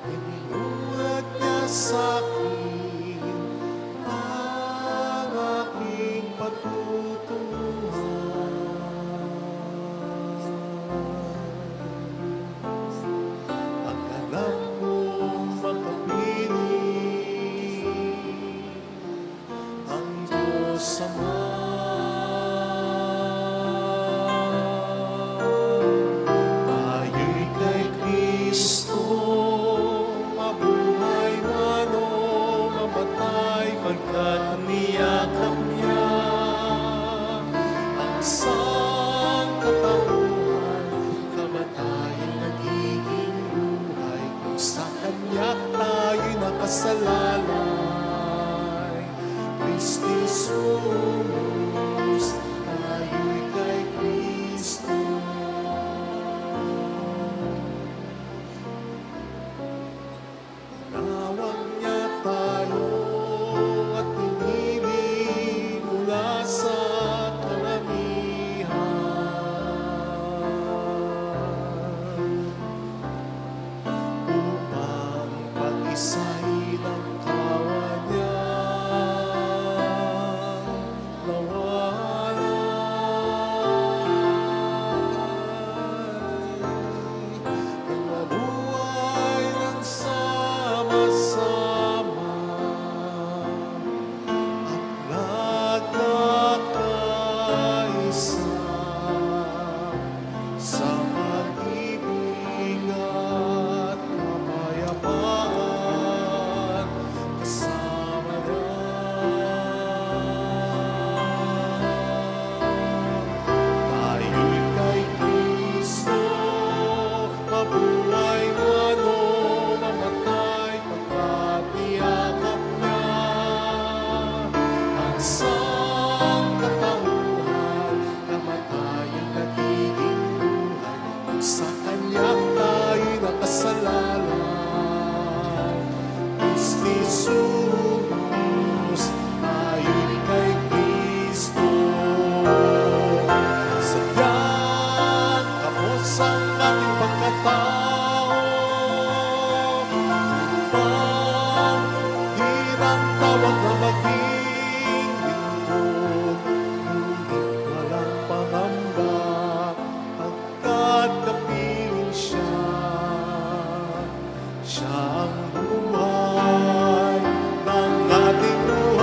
Iniulat niya sa akin ang aking patutunguhan. Ang anak kong nakasalalay. Kristi Jesus, tayo'y kay Kristo. Nawag niya tayo at pinili mula sa karamihan upang pag-isahin ang kawan niya nawalan. Ang mabuhay ng sama-sama at nagkakaisa sa pag-ibig at kapayapaan kasama tayo'y kay Kristo, mabuhay man o mamatay, pagkatiyakap niya ang sangkatauhan, kamatayan nagiging buhay, kung sa Kanya tayo'y nakasalalay. Kristi Jesus, tayo'y kay Kristo. Sadyang kapos ang ating pagkatao upang hirang tawag na maging lingkod. Ngunit walang pangamba pagkat kapiling siya. Siya ang buhay ng ating buhay.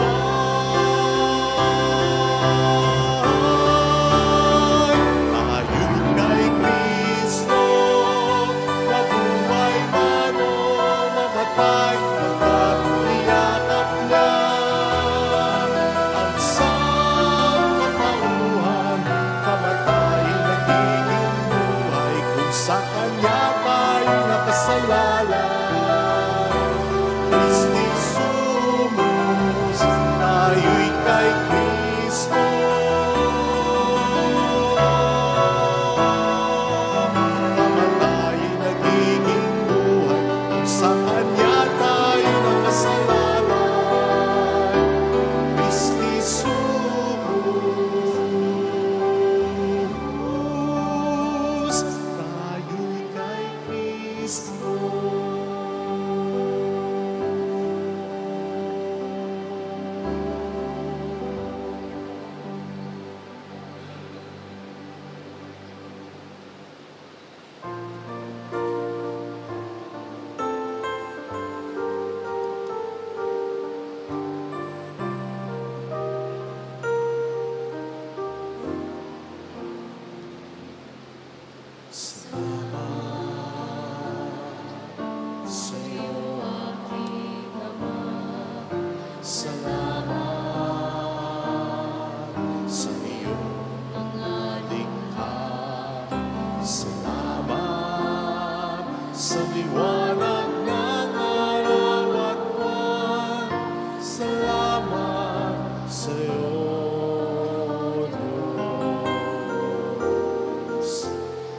Tayo'y kay Kristo, mabuhay man o mamatay, pagkat niyakap niya ang sangkatauhan, kamatayan nagiging buhay, kung sa Kanya tayo nakasalalay. Kristi Jesus, tayo'y kay Kristo. Kamatayan nagiging buhay, kung sa Kanya tayo nakasalalay. Kristi Jesus, tayo'y kay Kristo. Salamat sa'yo, aking Ama. Salamat sa iyong mga likha. Salamat sa liwanag ng araw at buwan. Salamat sa'yo, Diyos.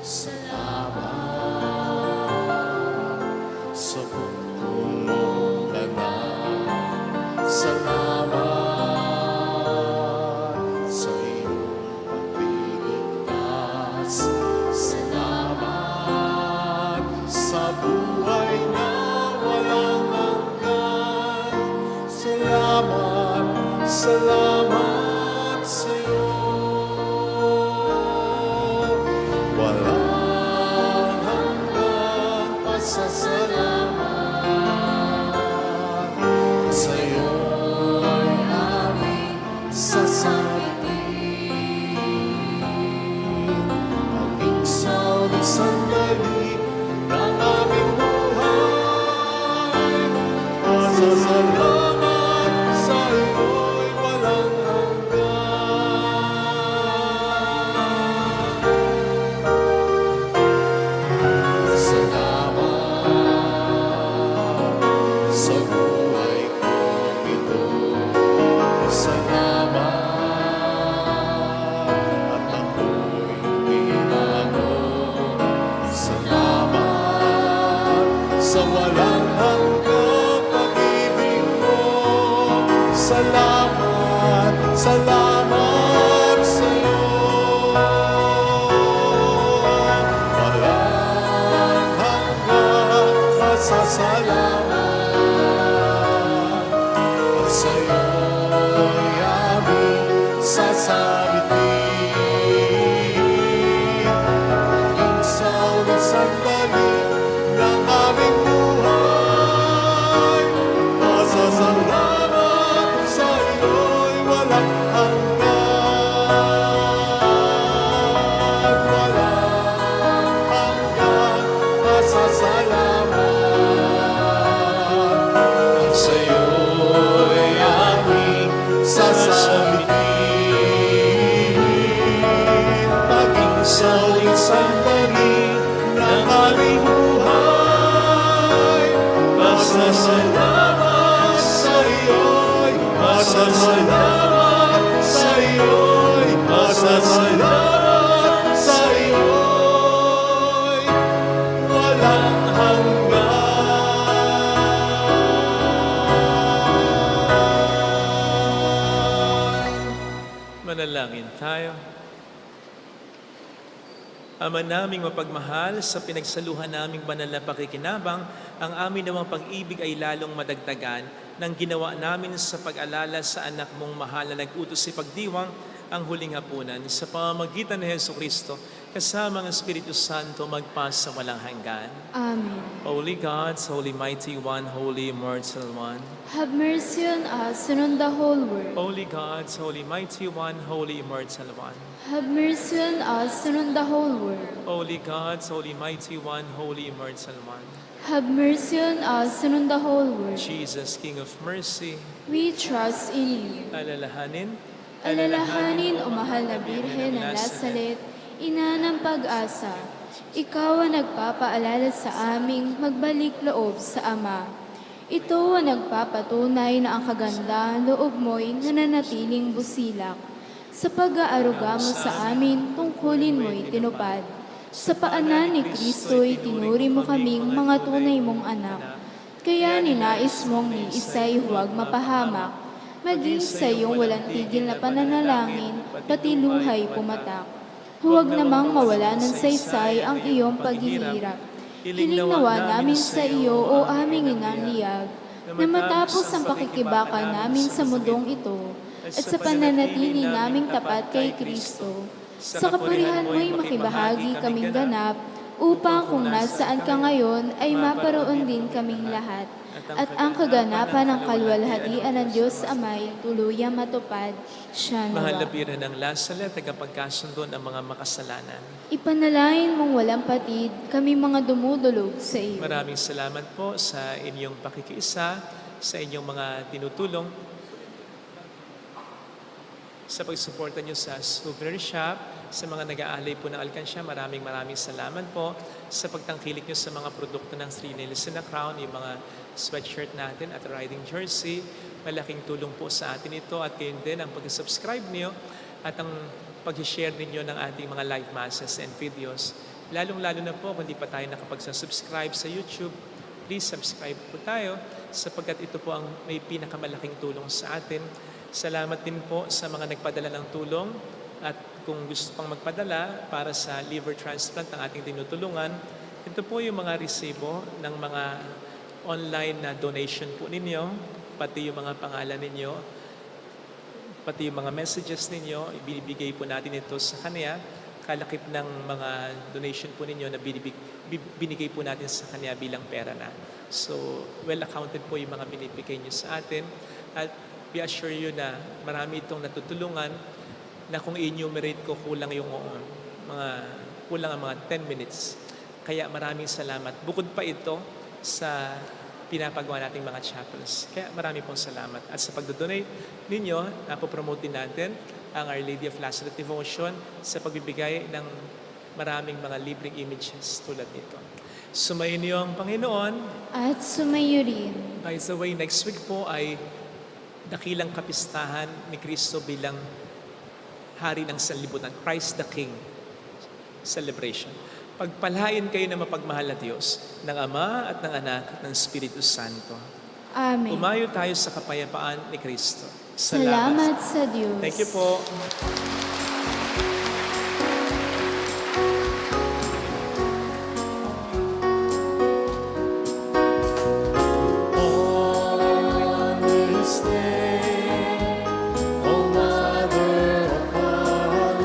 Salamat sa bugtong mong ganap. Salamat sa iyong pagliligtas. Salamat sa buhay na walang hanggan. Salamat, salamat sa'yo. Walang hanggang pasasalamat sa'yo'y aming sasabitin. Maging sa ulit sandali ng aming buhay, pasasalamat sa'yo'y walang hanggan. Salamat sa Masasalamat sa iyo'y, masasalamat sa iyo'y, masasalamat sa iyo'y, walang hanggan. Manalangin tayo. Ama naming mapagmahal, sa pinagsaluhan naming banal na pakikinabang, ang amin namang pag-ibig ay lalong madagdagan ng ginawa namin sa pag-alala sa anak mong mahal na nag-utos sa pagdiwang ang huling hapunan sa pamamagitan ni Jesucristo kasama ng Espiritu Santo magpasa walang hanggan. Amen. Holy God, Holy Mighty One, Holy Immortal One. Have mercy on us and on the whole world. Holy God, Holy Mighty One, Holy Immortal One. Have mercy on us and on the whole world. Holy God, Holy Mighty One, Holy Immortal One. Have mercy on us and on the whole world. Jesus, King of Mercy, We trust in you. alalahanin, Alalahanin o mahal na Birhen ng Nazaret, ina ng pag-asa, ikaw ang nagpapaalala sa aming magbalik loob sa Ama. Ito ang nagpapatunay na ang kagandahan loob mo'y nananatiling busilak. Sa pag-aaruga mo sa amin, tungkulin mo'y tinupad. Sa paanan ni Kristo'y tinuri mo kaming mga tunay mong anak. Kaya ninais mong ni isa'y huwag mapahamak, maging sa iyong walang tigil na pananalangin, pati luhay pumatak. Huwag namang mawala ng saysay ang iyong paghihirap. Hiling nawa namin sa iyo o aming inang liyag, na matapos ang pakikibaka namin sa mundong ito, at sa pananatili naming tapat kay Kristo, sa kapurihan mo'y makibahagi kaming ganap, upang kung nasaan ka ngayon ay maparoon din kaming lahat, at ang kaganapan ng kaluwalhatian ng Diyos Amay tuluyang matupad, siya mahal na nawa. Birhen ng Nazaret, tagapagkasundo ng mga makasalanan. Ipanalangin mong walang patid, kami mga dumudulog sa iyo. Maraming salamat po sa inyong pakikiisa, sa inyong mga tinutulong, sa pagsuporta nyo sa souvenir shop, sa mga nag-aalay po ng alkansya. Maraming salamat po sa pagtangkilik nyo sa mga produkto ng Sri Nielsen na Crown, yung mga sweatshirt natin at riding jersey. Malaking tulong po sa atin ito at kayo din ang pag-subscribe niyo at ang pag-share ninyo ng ating mga live masses and videos. Lalong-lalo na po kung di pa tayo nakapag-subscribe sa YouTube, please subscribe po tayo sapagkat ito po ang may pinakamalaking tulong sa atin. Salamat din po sa mga nagpadala ng tulong at kung gusto pang magpadala para sa liver transplant ang ating tinutulungan, ito po yung mga resibo ng mga online na donation po ninyo, pati yung mga pangalan ninyo, pati yung mga messages ninyo, ibinibigay po natin ito sa kanya. Kalakip ng mga donation po ninyo na binigay po natin sa kanya bilang pera na. So, well accounted po yung mga binibigay nyo sa atin. At we assure you na marami itong natutulungan na kung enumerate ko kulang ang mga 10 minutes. Kaya maraming salamat. Bukod pa ito sa pinapagawa nating mga chapels. Kaya marami pong salamat. At sa pagdodonate ninyo, napopromote din natin ang Our Lady of Lazarus Devotion sa pagbibigay ng maraming mga libreng images tulad nito. Sumayin niyo ang Panginoon. At sumayo rin. By the way, next week po ay dakilang kapistahan ni Kristo bilang Hari ng Sanlibutan, Christ the King celebration. Pagpalain kayo na mapagmahal na Diyos, ng Ama at ng Anak at ng Espiritu Santo. Amen. Umayo tayo sa kapayapaan ni Kristo. Salamat sa Diyos. Thank you po. On this day, O Mother of God,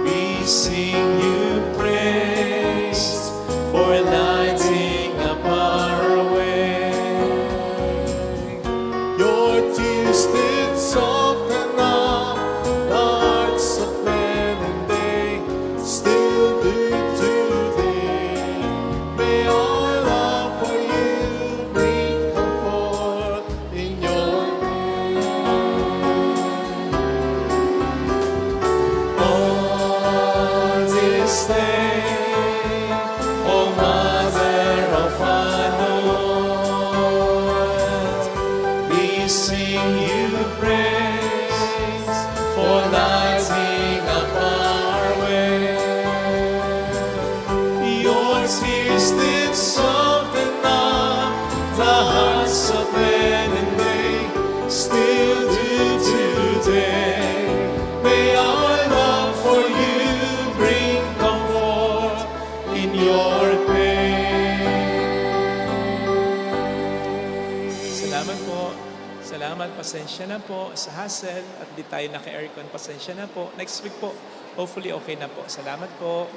we sing you praise for lighting up our way. Your tears did soften the hearts of men and they still do today. May our love for you bring comfort in your pain. Salamat po. Salamat, pasensya na po sa hassle at di tayo naka-aircon, pasensya na po. Next week po, hopefully okay na po. Salamat po.